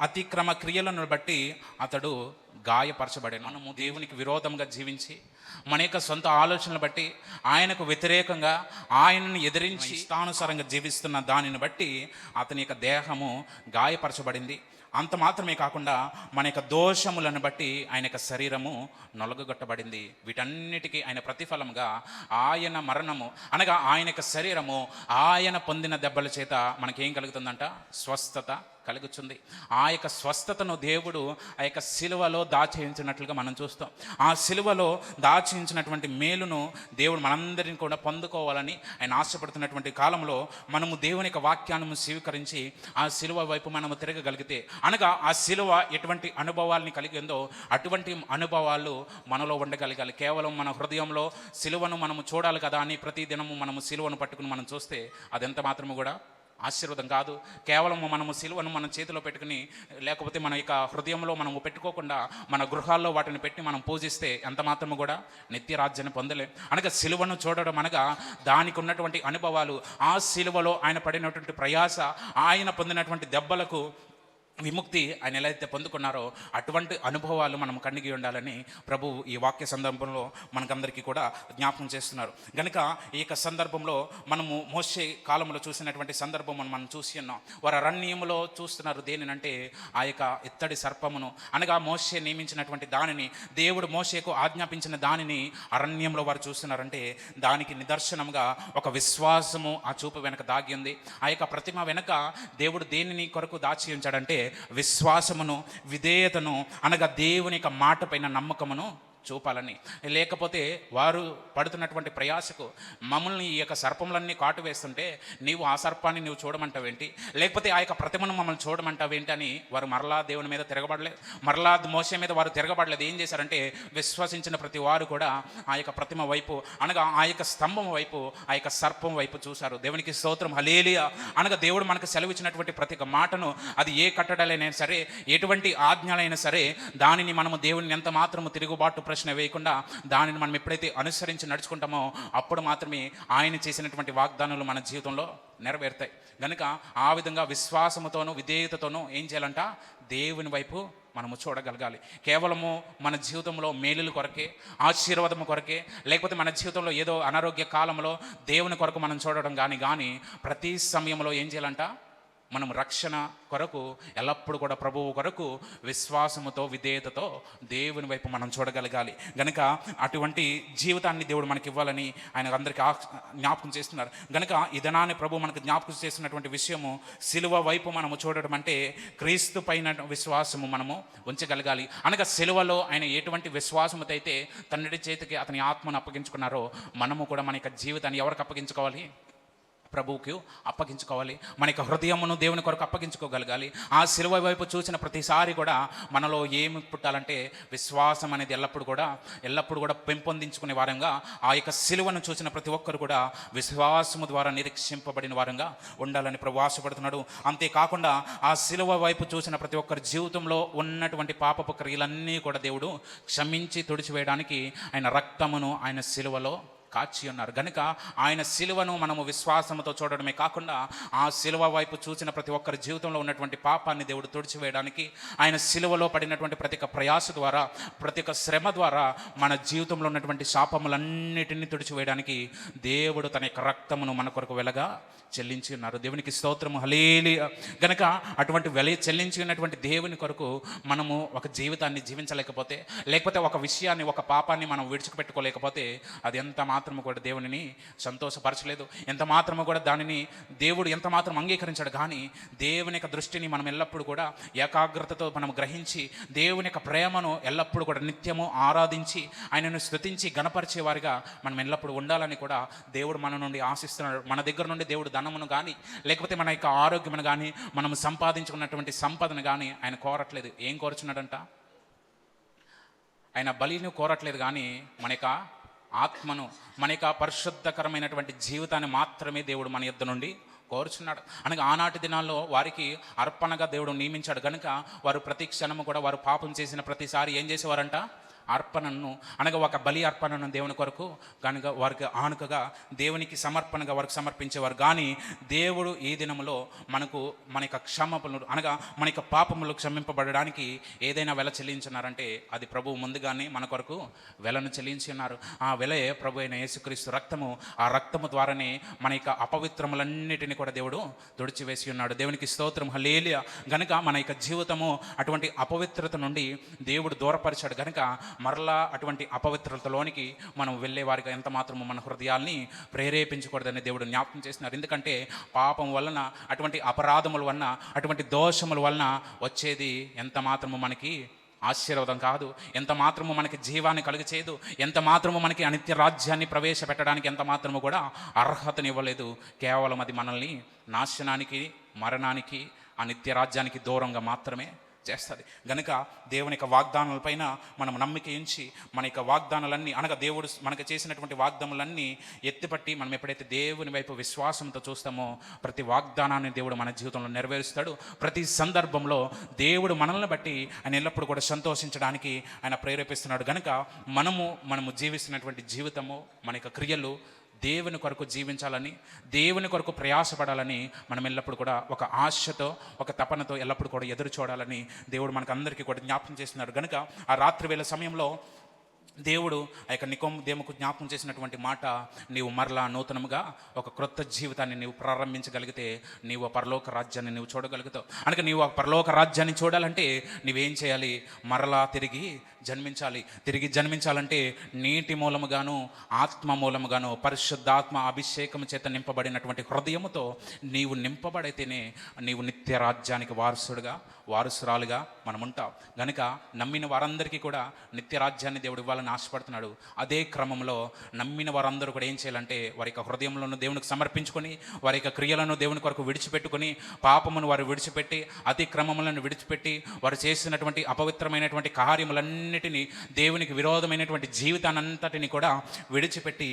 అతిక్రమ క్రియలను బట్టి అతడు గాయపరచబడాడు. మనము దేవునికి విరోధంగా జీవించి మన యొక్క సొంత ఆలోచనలు బట్టి ఆయనకు వ్యతిరేకంగా ఆయనను ఎదిరించి ఇష్టానుసారంగా జీవిస్తున్న దానిని బట్టి అతని యొక్క దేహము గాయపరచబడింది. అంత మాత్రమే కాకుండా మన యొక్క దోషములను బట్టి ఆయన యొక్క శరీరము నొలగొట్టబడింది. వీటన్నిటికీ ఆయన ప్రతిఫలంగా ఆయన మరణము అనగా ఆయన యొక్క శరీరము ఆయన పొందిన దెబ్బల చేత మనకేం కలుగుతుందంట? స్వస్థత కలుగుతుంది. ఆ యొక్క స్వస్థతను దేవుడు ఆ యొక్క సిలువలో దాచించినట్లుగా మనం చూస్తాం. ఆ సిలువలో దాచించినటువంటి మేలును దేవుడు మనందరిని కూడా పొందుకోవాలని ఆయన ఆశపడుతున్నటువంటి కాలంలో మనము దేవుని యొక్క వాక్యాన్ని స్వీకరించి ఆ సిలువ వైపు మనము తిరగగలిగితే, అనగా ఆ సిలువ ఎటువంటి అనుభవాల్ని కలిగిందో అటువంటి అనుభవాలు మనలో ఉండగలగాలి. కేవలం మన హృదయంలో సిలువను మనము చూడాలి కదా అని ప్రతి దినము మనము సిలువను పట్టుకుని మనం చూస్తే అదెంత మాత్రము కూడా ఆశీర్వాదం కాదు. కేవలం మనము సిలువను మన చేతిలో పెట్టుకుని, లేకపోతే మన యొక్క హృదయంలో మనము పెట్టుకోకుండా మన గృహాల్లో వాటిని పెట్టి మనం పూజిస్తే ఎంత మాత్రము కూడా నిత్య రాజ్యాన్ని పొందలేం. అనగా సిలువను చూడడం అనగా దానికి ఉన్నటువంటి అనుభవాలు, ఆ సిలువలో ఆయన పడినటువంటి ప్రయాస, ఆయన పొందినటువంటి దెబ్బలకు విముక్తి ఆయన ఎలా అయితే పొందుకున్నారో అటువంటి అనుభవాలు మనం కడిగి ఉండాలని ప్రభు ఈ వాక్య సందర్భంలో మనకందరికీ కూడా జ్ఞాపకం చేస్తున్నారు. కనుక ఈ యొక్క సందర్భంలో మనము మోషే కాలంలో చూసినటువంటి సందర్భం మనం చూసి ఉన్నాం. వారు అరణ్యములో చూస్తున్నారు దేనినంటే ఆ యొక్క ఇత్తడి సర్పమును, అనగా మోషే నియమించినటువంటి దానిని, దేవుడు మోషేకు ఆజ్ఞాపించిన దానిని అరణ్యంలో వారు చూస్తున్నారంటే దానికి నిదర్శనంగా ఒక విశ్వాసము ఆ చూపు వెనక దాగి ఉంది. ఆ యొక్క ప్రతిమ వెనక దేవుడు దేనిని కొరకు దాచి ఉంచాడంటే విశ్వాసమును, విధేయతను, అనగా దేవుని యొక్క మాట పైన నమ్మకమును చూపాలని. లేకపోతే వారు పడుతున్నటువంటి ప్రయాసకు మమ్మల్ని ఈ యొక్క సర్పములన్నీ కాటు వేస్తుంటే నీవు ఆ సర్పాన్ని నువ్వు చూడమంటావేంటి, లేకపోతే ఆ యొక్క ప్రతిమను మమ్మల్ని చూడమంటావేంటి అని వారు మరలా దేవుని మీద తిరగబడలేదు. మరలా మోషే మీద వారు తిరగబడలేదు. ఏం చేశారంటే విశ్వసించిన ప్రతి వారు కూడా ఆ యొక్క ప్రతిమ వైపు, అనగా ఆ యొక్క స్తంభం వైపు, ఆ యొక్క సర్పం వైపు చూశారు. దేవునికి స్తోత్రం, హల్లెలూయా. అనగా దేవుడు మనకు సెలవిచ్చినటువంటి ప్రతి ఒక్క మాటను, అది ఏ కట్టడలైనా సరే, ఎటువంటి ఆజ్ఞలైనా సరే, దానిని మనము దేవుని ఎంత మాత్రము తిరుగుబాటు ప్రశ్న వేయకుండా దానిని మనం ఎప్పుడైతే అనుసరించి నడుచుకుంటామో అప్పుడు మాత్రమే ఆయన చేసినటువంటి వాగ్దానాలు మన జీవితంలో నెరవేరుతాయి. కనుక ఆ విధంగా విశ్వాసముతోనూ విధేయతతోనూ ఏం చేయాలంట? దేవుని వైపు మనము చూడగలగాలి. కేవలము మన జీవితంలో మేలుల కొరకే, ఆశీర్వాదము కొరకే, లేకపోతే మన జీవితంలో ఏదో అనారోగ్య కాలంలో దేవుని కొరకు మనం చూడడం కానీ ప్రతి సమయంలో ఏం చేయాలంట? మనం రక్షణ కొరకు ఎల్లప్పుడూ కూడా ప్రభువు కొరకు విశ్వాసముతో, విధేయతతో దేవుని వైపు మనం చూడగలగాలి. గనుక అటువంటి జీవితాన్ని దేవుడు మనకి ఇవ్వాలని ఆయన అందరికీ జ్ఞాపకం చేస్తున్నారు. గనుక ఈ దినాన్ని ప్రభు మనకు జ్ఞాపకం చేస్తున్నటువంటి విషయము సిలువ వైపు మనము చూడడం అంటే క్రీస్తు పైన విశ్వాసము మనము ఉంచగలగాలి. అనగా సిలువలో ఆయన ఎటువంటి విశ్వాసముతో అయితే తండ్రి చేతికి అతని ఆత్మను అప్పగించుకున్నారో మనము కూడా మన యొక్క జీవితాన్ని ఎవరికి అప్పగించుకోవాలి? ప్రభువుకి అప్పగించుకోవాలి. మన యొక్క హృదయమును దేవుని కొరకు అప్పగించుకోగలగాలి. ఆ సిలువ వైపు చూసిన ప్రతిసారి కూడా మనలో ఏమి పుట్టాలంటే విశ్వాసం అనేది ఎల్లప్పుడూ కూడా పెంపొందించుకునే వారంగా, ఆ యొక్క సిలువను చూసిన ప్రతి ఒక్కరు కూడా విశ్వాసము ద్వారా నిరీక్షింపబడిన వారంగా ఉండాలని ప్రభు ఆశపడుతున్నాడు. అంతేకాకుండా ఆ సిలువ వైపు చూసిన ప్రతి ఒక్కరి జీవితంలో ఉన్నటువంటి పాపపు క్రియలన్నీ కూడా దేవుడు క్షమించి తుడిచివేయడానికి ఆయన రక్తమును ఆయన సిలువలో కాచి ఉన్నారు. కనుక ఆయన సిలువను మనము విశ్వాసంతో చూడడమే కాకుండా ఆ సిలువ వైపు చూసిన ప్రతి ఒక్కరి జీవితంలో ఉన్నటువంటి పాపాన్ని దేవుడు తుడిచివేయడానికి, ఆయన సిలువలో పడినటువంటి ప్రతి ఒక్క ప్రయాస ద్వారా, ప్రతి ఒక్క శ్రమ ద్వారా మన జీవితంలో ఉన్నటువంటి శాపములన్నిటినీ తుడిచివేయడానికి దేవుడు తన యొక్క రక్తమును మన కొరకు వెలగా చెల్లించి ఉన్నారు. దేవునికి స్తోత్రము, హల్లెలూయా. గనక అటువంటి వెల చెల్లించి ఉన్నటువంటి దేవుని కొరకు మనము ఒక జీవితాన్ని జీవించలేకపోతే, లేకపోతే ఒక విషయాన్ని, ఒక పాపాన్ని మనం విడిచిపెట్టుకోలేకపోతే అది ఎంత మాత్రము కూడా దేవునిని సంతోషపరచలేదు. ఎంత మాత్రము కూడా దానిని దేవుడు ఎంత మాత్రం అంగీకరించాడు. కానీ దేవుని యొక్క దృష్టిని మనం ఎల్లప్పుడూ కూడా ఏకాగ్రతతో మనం గ్రహించి దేవుని యొక్క ప్రేమను ఎల్లప్పుడూ కూడా నిత్యము ఆరాధించి ఆయనను స్తుతించి గణపరిచే వారిగా మనం ఎల్లప్పుడూ ఉండాలని కూడా దేవుడు మన నుండి ఆశిస్తున్నాడు. మన దగ్గర నుండి దేవుడు ధనమును కానీ, లేకపోతే మన యొక్క ఆరోగ్యమును కానీ, మనం సంపాదించుకున్నటువంటి సంపదను కానీ ఆయన కోరట్లేదు. ఏం కోరుచున్నాడంట? ఆయన బలిని కోరట్లేదు, కానీ మన యొక్క ఆత్మను, మన యొక్క పరిశుద్ధకరమైనటువంటి జీవితాన్ని మాత్రమే దేవుడు మన యొద్ద నుండి కోరుచున్నాడు. అనగా ఆనాటి దినాల్లో వారికి అర్పణగా దేవుడు నియమించాడు. కనుక వారు ప్రతి క్షణము కూడా వారు పాపం చేసిన ప్రతిసారి ఏం చేసేవారంట? అర్పణను అనగా ఒక బలి అర్పణను దేవుని కొరకు కనుక వారికి ఆనుకగా దేవునికి సమర్పణగా వారికి సమర్పించేవారు. కానీ దేవుడు ఈ దినములో మనకు మన యొక్క క్షమాపణలు అనగా మన యొక్క పాపములు క్షమింపబడడానికి ఏదైనా వెల చెల్లించున్నారంటే అది ప్రభువు ముందుగానే మన కొరకు వెలను చెల్లించి ఉన్నారు. ఆ వెలే ప్రభు అయిన యేసుక్రీస్తు రక్తము. ఆ రక్తము ద్వారానే మన యొక్క అపవిత్రములన్నిటిని కూడా దేవుడు తుడిచివేసి ఉన్నాడు. దేవునికి స్తోత్రం, హల్లెలూయా. గనుక మన యొక్క జీవితము అటువంటి అపవిత్రత నుండి దేవుడు దూరపరిచాడు. గనుక మరలా అటువంటి అపవిత్రతలోనికి మనం వెళ్ళేవారిగా ఎంత మాత్రము మన హృదయాల్ని ప్రేరేపించకూడదని దేవుడు జ్ఞాపకం చేస్తున్నారు. ఎందుకంటే పాపం వలన, అటువంటి అపరాధముల వలన, అటువంటి దోషముల వలన వచ్చేది ఎంత మాత్రము మనకి ఆశీర్వాదం కాదు, ఎంత మాత్రము మనకి జీవాన్ని కలుగచేయదు, ఎంత మాత్రము మనకి అనిత్య రాజ్యాన్ని ప్రవేశపెట్టడానికి ఎంత మాత్రము కూడా అర్హతనివ్వలేదు. కేవలం అది మనల్ని నాశనానికి, మరణానికి, ఆ నిత్య రాజ్యానికి దూరంగా మాత్రమే చేస్తుంది. గనుక దేవుని యొక్క వాగ్దానాలపైన మనం నమ్మిక ఉంచి మన యొక్క వాగ్దానాలన్నీ అనగా దేవుడు మనకు చేసినటువంటి వాగ్దానాలన్నీ ఎత్తిపట్టి మనం ఎప్పుడైతే దేవుని వైపు విశ్వాసంతో చూస్తామో ప్రతి వాగ్దానాన్ని దేవుడు మన జీవితంలో నెరవేరుస్తాడు. ప్రతి సందర్భంలో దేవుడు మనల్ని బట్టి ఆయన ఎల్లప్పుడూ కూడా సంతోషించడానికి ఆయన ప్రేరేపిస్తున్నాడు. గనుక మనము జీవిస్తున్నటువంటి జీవితము, మన యొక్క క్రియలు దేవుని కొరకు జీవించాలని, దేవుని కొరకు ప్రయాసపడాలని మనం ఎల్లప్పుడు కూడా ఒక ఆశతో, ఒక తపనతో ఎల్లప్పుడు కూడా ఎదురు చూడాలని దేవుడు మనకు అందరికీ కూడా జ్ఞాపకం చేస్తున్నారు. కనుక ఆ రాత్రి వేళ సమయంలో దేవుడు ఆ యొక్క నికోదేముకు జ్ఞాపకం చేసినటువంటి మాట, నీవు మరలా నూతనముగా ఒక క్రొత్త జీవితాన్ని నీవు ప్రారంభించగలిగితే నీవు ఆ పరలోక రాజ్యాన్ని నీవు చూడగలుగుతావు. అనగా నీవు ఆ పరలోక రాజ్యాన్ని చూడాలంటే నీవేం చేయాలి? మరలా తిరిగి జన్మించాలి. తిరిగి జన్మించాలంటే నీటి మూలముగాను, ఆత్మ మూలముగాను, పరిశుద్ధాత్మ అభిషేకం చేత నింపబడినటువంటి హృదయముతో నీవు నింపబడితేనే నీవు నిత్య రాజ్యానికి వారసురాలుగా మనం ఉంటాం. గనుక నమ్మిన వారందరికీ కూడా నిత్య రాజ్యాన్ని దేవుడు ఇవ్వాలని ఆశపడుతున్నాడు. అదే క్రమంలో నమ్మిన వారందరూ కూడా ఏం చేయాలంటే వారి యొక్క హృదయంలో దేవునికి సమర్పించుకొని, వారి యొక్క క్రియలను దేవుని కొరకు విడిచిపెట్టుకొని, పాపమును వారు విడిచిపెట్టి, అతిక్రమములను విడిచిపెట్టి, వారు చేసినటువంటి అపవిత్రమైనటువంటి కార్యములన్నిటినీ, దేవునికి విరోధమైనటువంటి జీవితాన్నంతటిని కూడా విడిచిపెట్టి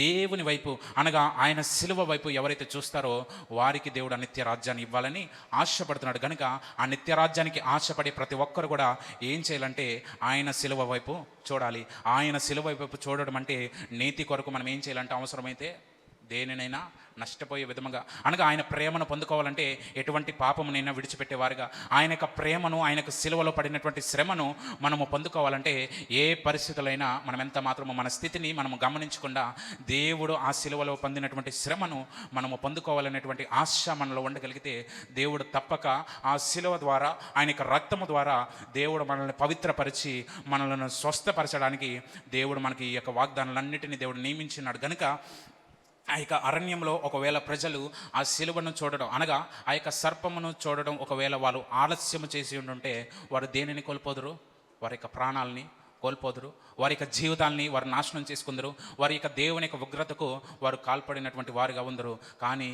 దేవుని వైపు అనగా ఆయన శిలువ వైపు ఎవరైతే చూస్తారో వారికి దేవుడు ఆ నిత్య రాజ్యాన్ని ఇవ్వాలని ఆశపడుతున్నాడు. కనుక ఆ నిత్య రాజ్యానికి ఆశపడే ప్రతి ఒక్కరు కూడా ఏం చేయాలంటే ఆయన శిలువ వైపు చూడాలి. ఆయన శిలువ వైపు చూడడం అంటే నీతి కొరకు మనం ఏం చేయాలంటే అవసరమైతే దేనినైనా నష్టపోయే విధముగా అనగా ఆయన ప్రేమను పొందుకోవాలంటే ఎటువంటి పాపమునైనా విడిచిపెట్టేవారుగా, ఆయన యొక్క ప్రేమను, ఆయన యొక్క శిలువలో పడినటువంటి శ్రమను మనము పొందుకోవాలంటే ఏ పరిస్థితులైనా మనం ఎంత మాత్రము మన స్థితిని మనము గమనించకుండా దేవుడు ఆ శిలువలో పొందినటువంటి శ్రమను మనము పొందుకోవాలనేటువంటి ఆశ మనలో ఉండగలిగితే దేవుడు తప్పక ఆ శిలువ ద్వారా, ఆయన యొక్క రక్తము ద్వారా దేవుడు మనల్ని పవిత్రపరిచి మనల్ని స్వస్థపరచడానికి దేవుడు మనకి ఈ యొక్క వాగ్దానాలన్నిటినీ దేవుడు నియమించినాడు. కనుక ఆ యొక్క అరణ్యంలో ఒకవేళ ప్రజలు ఆ శిలువను చూడడం అనగా ఆ యొక్క సర్పమును చూడడం ఒకవేళ వాళ్ళు ఆలస్యము చేసి ఉండుంటే వారు దేనిని కోల్పోదురు? వారి యొక్క ప్రాణాలని కోల్పోదురు, వారి యొక్క జీవితాల్ని వారు నాశనం చేసుకుందరు, వారి యొక్క దేవుని యొక్క ఉగ్రతకు వారు కాల్పడినటువంటి వారుగా ఉందరు. కానీ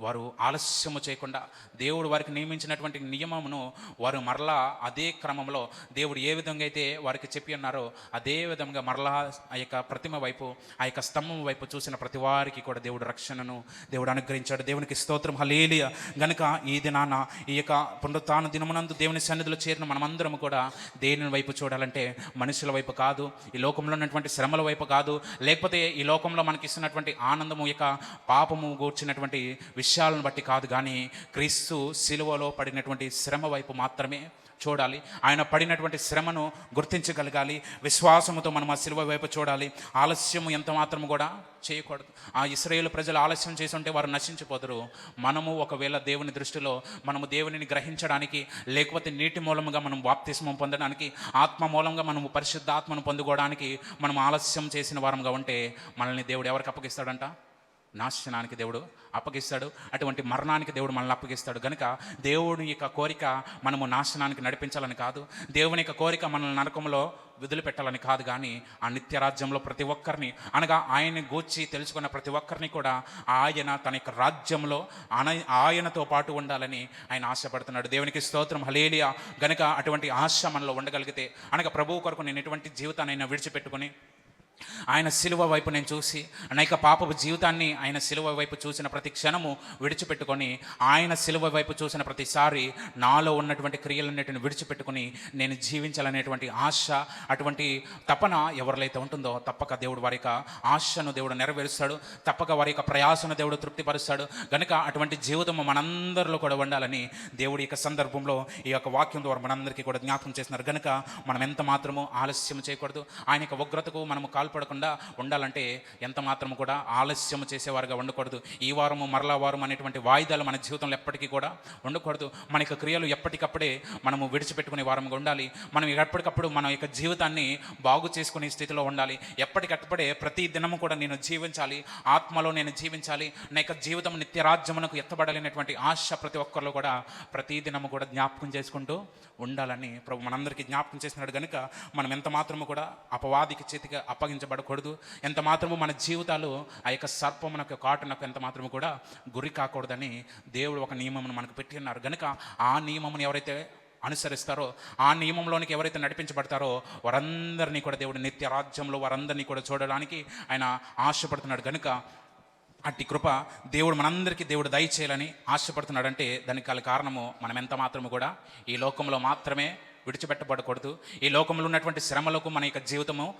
వారు ఆలస్యము చేయకుండా దేవుడు వారికి నియమించినటువంటి నియమమును వారు మరలా అదే క్రమంలో దేవుడు ఏ విధంగా అయితే వారికి చెప్పి ఉన్నారో అదే విధంగా మరలా ఆ యొక్క ప్రతిమ వైపు, ఆ యొక్క స్తంభం వైపు చూసిన ప్రతి వారికి కూడా దేవుడు రక్షణను దేవుడు అనుగ్రహించాడు. దేవునికి స్తోత్రం, హల్లెలూయా. గనుక ఈ దినాన ఈ యొక్క పునరుత్థాన దినమునందు దేవుని సన్నిధిలో చేరిన మనమందరం కూడా దేని వైపు చూడాలంటే మనుషుల వైపు కాదు, ఈ లోకంలో ఉన్నటువంటి శ్రమల వైపు కాదు, లేకపోతే ఈ లోకంలో మనకి ఇస్తున్నటువంటి ఆనందము యొక్క పాపము గూర్చినటువంటి విషయాలను బట్టి కాదు, కానీ క్రీస్తు శిలువలో పడినటువంటి శ్రమ వైపు మాత్రమే చూడాలి. ఆయన పడినటువంటి శ్రమను గుర్తించగలగాలి. విశ్వాసముతో మనం ఆ శిలువ వైపు చూడాలి. ఆలస్యము ఎంత మాత్రము కూడా చేయకూడదు. ఆ ఇశ్రాయేలు ప్రజలు ఆలస్యం చేసి ఉంటే వారు నశించిపోతారు. మనము ఒకవేళ దేవుని దృష్టిలో మనము దేవునిని గ్రహించడానికి, లేకపోతే నీటి మూలముగా మనం బాప్తిస్మం పొందడానికి, ఆత్మ మూలంగా మనము పరిశుద్ధాత్మను పొందుకోవడానికి మనం ఆలస్యం చేసిన వారంగా ఉంటే మనల్ని దేవుడు ఎవరికి అప్పగిస్తాడంట? నాశనానికి దేవుడు అప్పగిస్తాడు. అటువంటి మరణానికి దేవుడు మనల్ని అప్పగిస్తాడు. కనుక దేవుని యొక్క కోరిక మనము నాశనానికి నడిపించాలని కాదు, దేవుని యొక్క కోరిక మనల్ని నరకంలో వదిలిపెట్టాలని కాదు, కానీ ఆ నిత్యరాజ్యంలో ప్రతి ఒక్కరిని అనగా ఆయన్ని గూర్చి తెలుసుకున్న ప్రతి ఒక్కరిని కూడా ఆయన తన యొక్క రాజ్యంలో ఆయనతో పాటు ఉండాలని ఆయన ఆశపడుతున్నాడు. దేవునికి స్తోత్రం, హల్లెలూయా. గనుక అటువంటి ఆశ మనలో ఉండగలిగితే అనగా ప్రభువు కొరకు నేను ఎటువంటి జీవితానైనా విడిచిపెట్టుకొని ఆయన సిలువ వైపు నేను చూసి అనేక పాపపు జీవితాన్ని ఆయన సిలువ వైపు చూసిన ప్రతి క్షణము విడిచిపెట్టుకొని, ఆయన సిలువ వైపు చూసిన ప్రతిసారి నాలో ఉన్నటువంటి క్రియలన్నిటిని విడిచిపెట్టుకొని నేను జీవించాలనేటువంటి ఆశ, అటువంటి తపన ఎవరిలైతే ఉంటుందో తప్పక దేవుడు వారి యొక్క ఆశను దేవుడు నెరవేరుస్తాడు, తప్పక వారి యొక్క ప్రయాసను దేవుడు తృప్తిపరుస్తాడు. కనుక అటువంటి జీవితం మనందరిలో కూడా ఉండాలని దేవుడి యొక్క సందర్భంలో ఈ యొక్క వాక్యం ద్వారా మనందరికీ కూడా జ్ఞాపకం చేస్తున్నారు. కనుక మనం ఎంత మాత్రము ఆలస్యం చేయకూడదు. ఆయన యొక్క ఉగ్రతకు మనము కాల్పడకుండా ఉండాలంటే ఎంత మాత్రము కూడా ఆలస్యం చేసేవారుగా ఉండకూడదు. ఈ వారము మరలా వారం అనేటువంటి వాయిదాలు మన జీవితంలో ఎప్పటికీ కూడా ఉండకూడదు. మన యొక్క క్రియలు ఎప్పటికప్పుడే మనము విడిచిపెట్టుకునే వారంగా ఉండాలి. మనం ఎప్పటికప్పుడు మన యొక్క జీవితాన్ని బాగు చేసుకునే స్థితిలో ఉండాలి. ఎప్పటికప్పుడే ప్రతి దినము కూడా నేను జీవించాలి, ఆత్మలో నేను జీవించాలి, నా యొక్క జీవితం నిత్యరాజ్యమునకు ఎత్తబడలేనటువంటి ఆశ ప్రతి ఒక్కరిలో కూడా ప్రతి దినము కూడా జ్ఞాపకం చేసుకుంటూ ఉండాలని ప్రభు మనందరికీ జ్ఞాపకం చేస్తున్నాడు. కనుక మనం ఎంత మాత్రము కూడా అపవాదికి చేతికి అప్పగించబడకూడదు. ఎంత మాత్రము మన జీవితాలు ఆ యొక్క సర్పమునకు కాటునకు ఎంత మాత్రము కూడా గురి కాకూడదని దేవుడు ఒక నియమమును మనకు పెట్టి ఉన్నారు. కనుక ఆ నియమమును ఎవరైతే అనుసరిస్తారో, ఆ నియమంలోనికి ఎవరైతే నడిపించబడతారో వారందరినీ కూడా దేవుడు నిత్య రాజ్యంలో వారందరినీ కూడా చూడడానికి ఆయన ఆశపడుతున్నాడు. కనుక అట్టి కృప దేవుడు మనందరికీ దేవుడు దయచేయాలని ఆశపడుతున్నాడంటే దానికి గల కారణము మనం ఎంత మాత్రము కూడా ఈ లోకంలో మాత్రమే విడిచిపెట్టబడకూడదు. ఈ లోకంలో ఉన్నటువంటి శ్రమలకు మన యొక్క జీవితము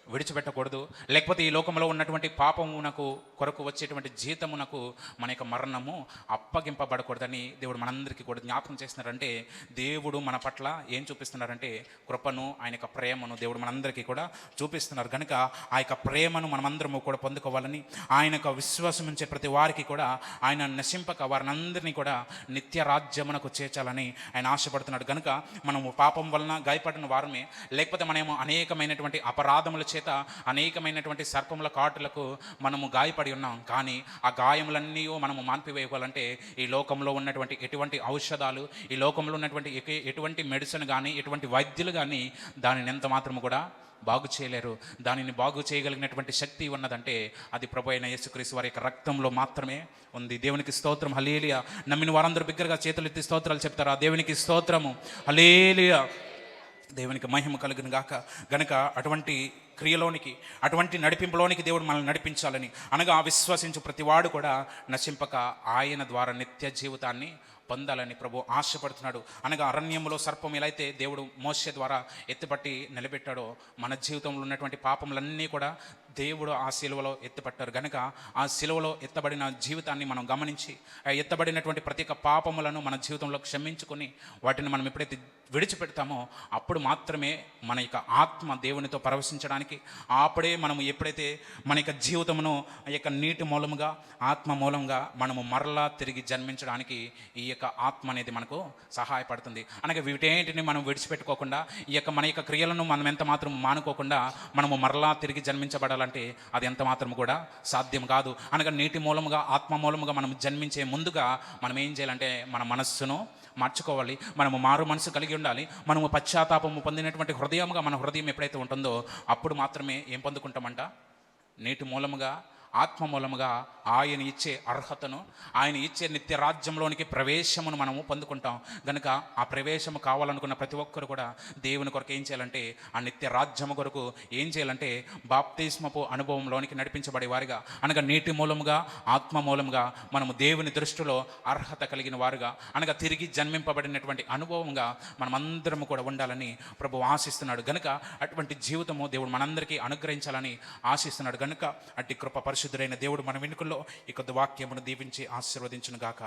విడిచిపెట్టకూడదు. లేకపోతే ఈ లోకంలో ఉన్నటువంటి పాపమునకు కొరకు వచ్చేటువంటి జీతమునకు మన యొక్క మరణము అప్పగింపబడకూడదని దేవుడు మనందరికీ కూడా జ్ఞాపకం చేస్తున్నారంటే, దేవుడు మన పట్ల ఏం చూపిస్తున్నారంటే కృపను, ఆయన యొక్క ప్రేమను దేవుడు మనందరికీ కూడా చూపిస్తున్నారు. కనుక ఆ యొక్క ప్రేమను మనమందరము కూడా పొందుకోవాలని, ఆయన యొక్క విశ్వాసం ఉంచే ప్రతి వారికి కూడా ఆయన నశింపక వారినందరినీ కూడా నిత్య రాజ్యమునకు చేర్చాలని ఆయన ఆశపడుతున్నాడు. కనుక మనము పాపం వలన గాయపడిన వారమే, లేకపోతే మనము అనేకమైనటువంటి అపరాధముల చేత అనేకమైనటువంటి సర్పముల కాటులకు మనము గాయపడి ఉన్నాం. కానీ ఆ గాయములన్నీ మనము మాన్పివేయాలంటే ఈ లోకంలో ఉన్నటువంటి ఎటువంటి ఔషధాలు, ఈ లోకంలో ఉన్నటువంటి ఎటువంటి మెడిసిన్ కానీ, ఎటువంటి వైద్యులు కానీ దానిని ఎంత మాత్రము కూడా బాగు చేయలేరు. దానిని బాగు చేయగలిగినటువంటి శక్తి ఉన్నదంటే అది ప్రభు అయిన యేసుక్రీస్తు వారి యొక్క రక్తంలో మాత్రమే ఉంది. దేవునికి స్తోత్రం, హల్లెలూయా. నమ్మిన వారందరూ బిగ్గరగా చేతులు ఎత్తి స్తోత్రాలు చెప్తారా? దేవునికి స్తోత్రము, హల్లెలూయా. దేవునికి మహిమ కలుగును గాక. గనుక అటువంటి క్రియలోనికి, అటువంటి నడిపింపులోనికి దేవుడు మనల్ని నడిపించాలని, అనగా విశ్వసించు ప్రతివాడు కూడా నశింపక ఆయన ద్వారా నిత్య జీవితాన్ని పొందాలని ప్రభు ఆశపడుతున్నాడు. అనగా అరణ్యంలో సర్పం ఎలా అయితే దేవుడు మోషే ద్వారా ఎత్తిపట్టి నిలబెట్టాడో, మన జీవితంలో ఉన్నటువంటి పాపములన్నీ కూడా దేవుడు ఆ సిలువలో ఎత్తిపట్టారు. కనుక ఆ సిలువలో ఎత్తబడిన జీవితాన్ని మనం గమనించి, ఆ ఎత్తబడినటువంటి ప్రతి ఒక్క పాపములను మన జీవితంలో క్షమించుకొని వాటిని మనం ఎప్పుడైతే విడిచిపెడతామో అప్పుడు మాత్రమే మన యొక్క ఆత్మ దేవునితో పరవశించడానికి, అప్పుడే మనము ఎప్పుడైతే మన యొక్క జీవితమును ఆ యొక్క నీటి మూలముగా, ఆత్మ మూలంగా మనము మరలా తిరిగి జన్మించడానికి ఈ యొక్క ఆత్మ అనేది మనకు సహాయపడుతుంది. అనగా వీటేంటిని మనం విడిచిపెట్టుకోకుండా, ఈ యొక్క మన యొక్క క్రియలను మనం ఎంత మాత్రం మానుకోకుండా మనము మరలా తిరిగి జన్మించబడాలంటే అది ఎంత మాత్రం కూడా సాధ్యం కాదు. అనగా నీటి మూలముగా, ఆత్మ మూలముగా మనం జన్మించే ముందుగా మనం ఏం చేయాలంటే మన మనస్సును మార్చుకోవాలి. మనము మారు మనసు కలిగి ఉండాలి. మనము పశ్చాత్తాపము పొందినటువంటి హృదయముగా మన హృదయం ఎప్పుడైతే ఉంటుందో అప్పుడు మాత్రమే ఏం పొందుకుంటామంట? నీటి మూలముగా, ఆత్మ మూలముగా ఆయన ఇచ్చే అర్హతను, ఆయన ఇచ్చే నిత్య రాజ్యంలోనికి ప్రవేశమును మనము పొందుకుంటాం. కనుక ఆ ప్రవేశము కావాలనుకున్న ప్రతి ఒక్కరు కూడా దేవుని కొరకు ఏం చేయాలంటే, ఆ నిత్య రాజ్యము కొరకు ఏం చేయాలంటే బాప్తిస్మపు అనుభవంలోనికి నడిపించబడే వారిగా, అనగా నీటి మూలముగా, ఆత్మ మూలముగా మనము దేవుని దృష్టిలో అర్హత కలిగిన వారుగా, అనగా తిరిగి జన్మింపబడినటువంటి అనుభవంగా మనమందరము కూడా ఉండాలని ప్రభు ఆశిస్తున్నాడు. గనుక అటువంటి జీవితము దేవుడు మనందరికీ అనుగ్రహించాలని ఆశిస్తున్నాడు. గనుక అట్టి కృప పరిశుద్ధుడైన దేవుడు మన వెనుకల్లో ఈ కొద్ది వాక్యమును దీవించి ఆశీర్వదించును గాక.